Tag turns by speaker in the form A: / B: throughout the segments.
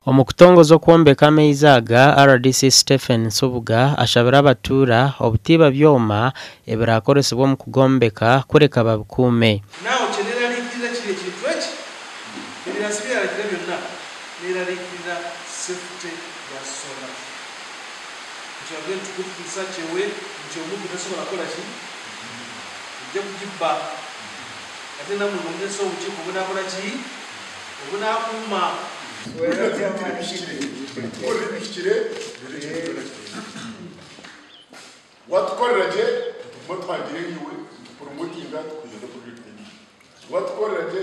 A: Omukutongoza okwombeka amaizi aga RDC Stephen Nsubuga ashabira abatura obutiba byoma ebirakoresebwa mu kugombeka kureka babukume.
B: Nawe ukenera likiriza kire kintu eki ebirasibira likira byonna nera likiriza safety ya sola. Cyangwa tukufisa chewe nti omuntu tasobola kola ki ujja kujiba ate namwe ngomuteso ukiko bunakola ki obunakuma
C: watukoreraje mutwagire yiwe promotinga kugeza kuri watukoreraje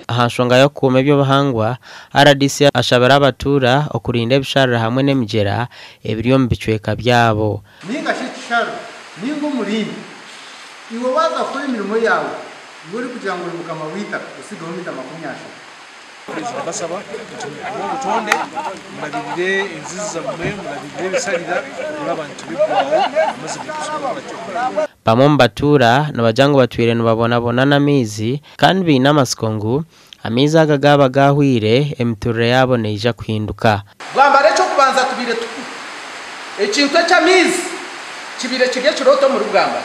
A: ahashonga yo kuma ebyo bahangwa RDC ashabira abatura okurinda ebisharira hamwe n'emigera ebiriyo mu bicweka byabo.
D: Ninga shisharo ningo mulimi iwe waza kuri mirimo yawe uri kugira ngo mukama wita usiga mu mita 20
B: basaba utonde murabire inziza mwe murabire bisalira n'abantu bigwaho maze bikusoboka
A: bamwe mu batura n'abajango batwire nubabona n'amizi kandi bina amasikongu amizi agagaba gahwire emiturire yabo neija kuhinduka.
E: Bwambare cyo kubanza tubire ekintu cy'amizi kibire kigiye kiroto mu rugamba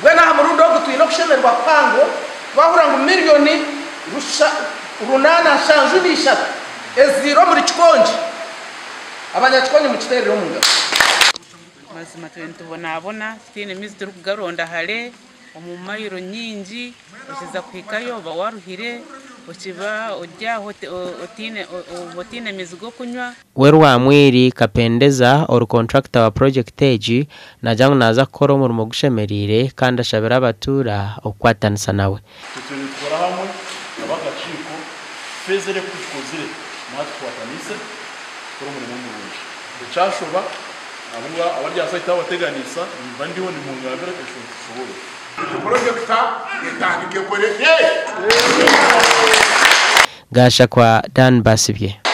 E: bwe naha mu rundo gutwino kushemerwa kwango bahura ngo miliyoni runana shanjunisha eziro muri kikonje abanyakikonje mu kiterero mu ngabo
F: mazima tubonabona tine mizi turi kugaronda hale omumayiro nyingi ukiza kwikayo bawaruhire ukiba ujya hotine mizigo kunywa
A: werwa mwiri kapendeza or contractor wa project age najangu naza koro mu rumo gushemerire kandi ashabira abatura okwatanisa nawe
C: tukora hamwe abagaciko fezere kukozire natwatanise koro mu rumo cyashoba abunga abarya site abateganisa bandiho ni mu ngabira keshoboye projecta itangike kore
A: gasha kwa Dan Basibye.